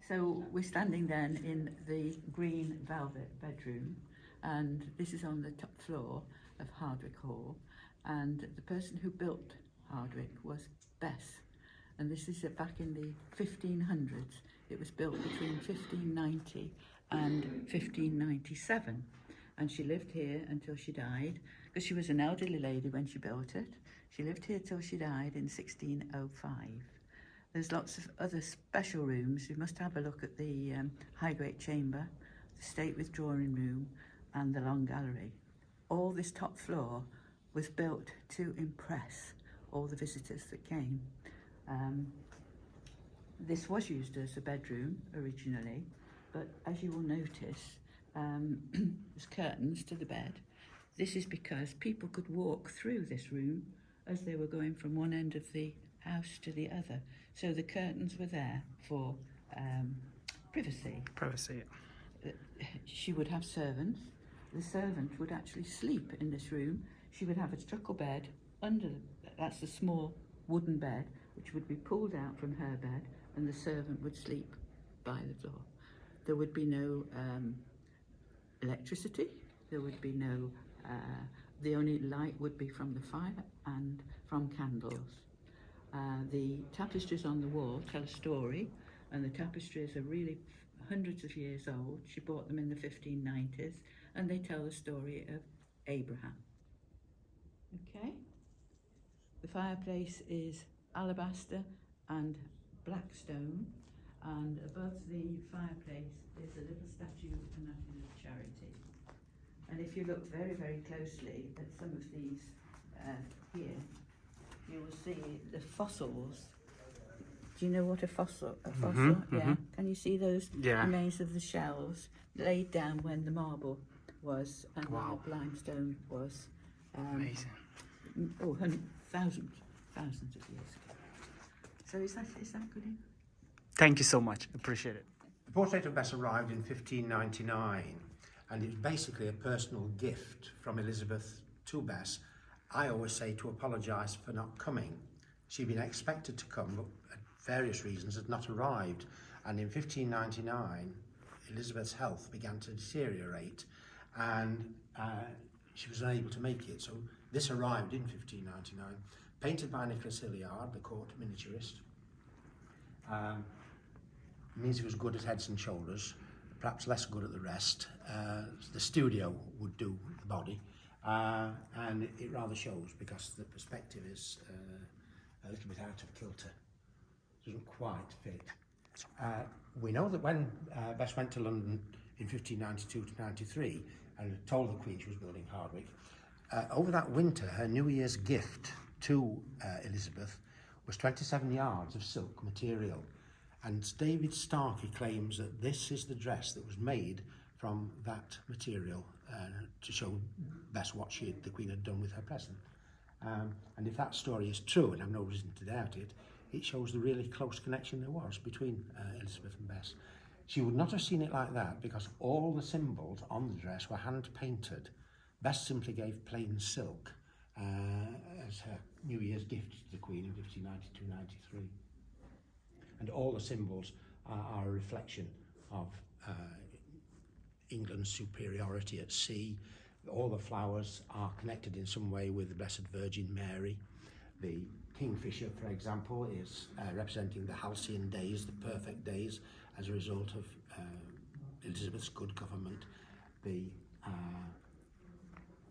So we're standing then in the green velvet bedroom, and this is on the top floor of Hardwick Hall, and the person who built Hardwick was Bess, and this is back in the 1500s. It was built between 1590 and 1597, and she lived here until she died, because she was an elderly lady when she built it. She lived here till she died in 1605. There's lots of other special rooms. You must have a look at the Highgate Chamber, the State Withdrawing Room, and the Long Gallery. All this top floor was built to impress all the visitors that came. This was used as a bedroom originally, but as you will notice, there's curtains to the bed. This is because people could walk through this room as they were going from one end of the house to the other. So the curtains were there for privacy. Privacy. She would have servants. The servant would actually sleep in this room. She would have a truckle bed under, that's a small wooden bed, which would be pulled out from her bed, and the servant would sleep by the floor. There would be no electricity. There would be no, the only light would be from the fire and from candles. The tapestries on the wall tell a story, and the tapestries are really hundreds of years old. She bought them in the 1590s, and they tell the story of Abraham. Okay? The fireplace is alabaster and black stone, and above the fireplace is a little statue of Immaculate of Charity. And if you look very, very closely at some of these here, you will see the fossils. Do you know what a fossil? Yeah. Can you see those remains of the shells laid down when the marble was and the limestone was? Amazing. Thousands of years ago. So is that good enough? Thank you so much. Appreciate it. The portrait of Bess arrived in 1599, and it was basically a personal gift from Elizabeth to Bess. I always say to apologise for not coming. She'd been expected to come, but at various reasons had not arrived. And in 1599, Elizabeth's health began to deteriorate, and she was unable to make it. So this arrived in 1599, painted by Nicholas Hilliard, the court miniaturist. Means he was good at heads and shoulders, perhaps less good at the rest. The studio would do the body. And it rather shows because the perspective is a little bit out of kilter. Doesn't quite fit. We know that when Bess went to London in 1592 to 93 and told the Queen she was building Hardwick, over that winter her New Year's gift to Elizabeth was 27 yards of silk material. And David Starkey claims that this is the dress that was made from that material to show Bess what the Queen had done with her present. And if that story is true, and I've no reason to doubt it, it shows the really close connection there was between Elizabeth and Bess. She would not have seen it like that because all the symbols on the dress were hand painted. Bess simply gave plain silk as her New Year's gift to the Queen in 1592-93. And all the symbols are a reflection of England's superiority at sea. All the flowers are connected in some way with the Blessed Virgin Mary. The kingfisher, for example, is representing the halcyon days, the perfect days, as a result of Elizabeth's good government. The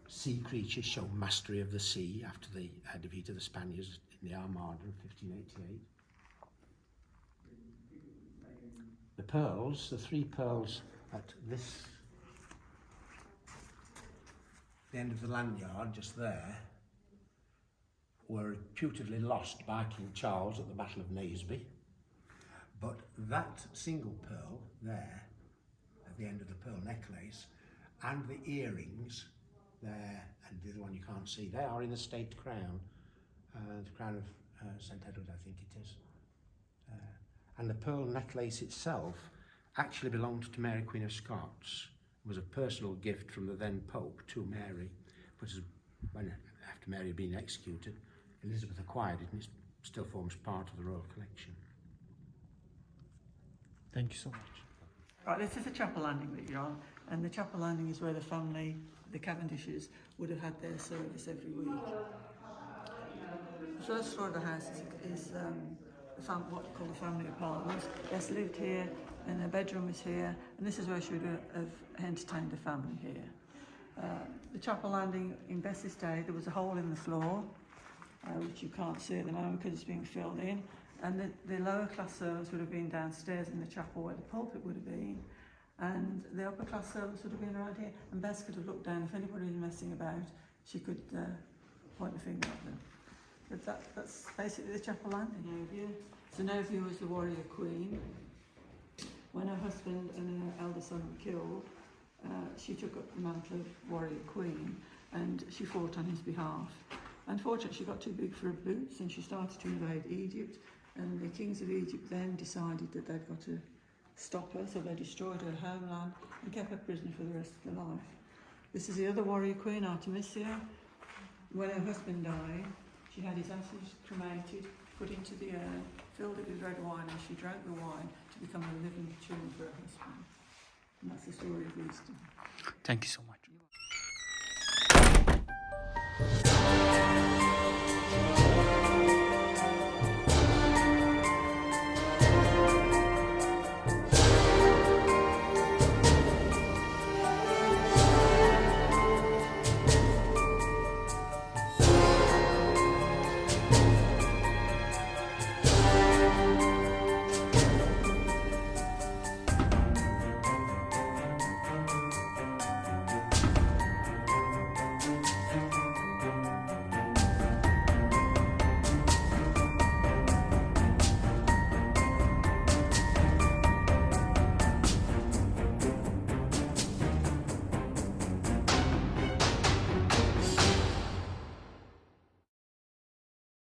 sea creatures show mastery of the sea after the defeat of the Spaniards in the Armada in 1588. The pearls, the three pearls at the end of the lanyard, just there, were reputedly lost by King Charles at the Battle of Naseby. But that single pearl there, at the end of the pearl necklace, and the earrings there, and the other one you can't see, they are in the state crown, the crown of St Edward, I think it is. And the pearl necklace itself actually belonged to Mary Queen of Scots. It was a personal gift from the then Pope to Mary, but after Mary had been executed, Elizabeth acquired it, and it still forms part of the royal collection. Thank you so much. Right, this is the chapel landing that you're on, and the chapel landing is where the family, the Cavendishes, would have had their service every week. The first floor of the house is what we call the family apartments. Bess lived here, and her bedroom is here, and this is where she would have entertained the family here. The chapel landing in Bess's day, there was a hole in the floor, which you can't see at the moment because it's being filled in. And the lower class servants would have been downstairs in the chapel where the pulpit would have been, and the upper class servants would have been around here. And Bess could have looked down. If anybody was messing about, she could point the finger at them. But that's basically the chapel landing overview. So an overview was the warrior queen. When her husband and her elder son were killed, she took up the mantle of warrior queen, and she fought on his behalf. Unfortunately, she got too big for her boots, and she started to invade Egypt. And the kings of Egypt then decided that they'd got to stop her, so they destroyed her homeland and kept her prisoner for the rest of her life. This is the other warrior queen, Artemisia. When her husband died, she had his ashes cremated, put into the urn, filled it with red wine, and she drank the wine to become a living tomb for her husband. And that's the story of wisdom. Thank you so much.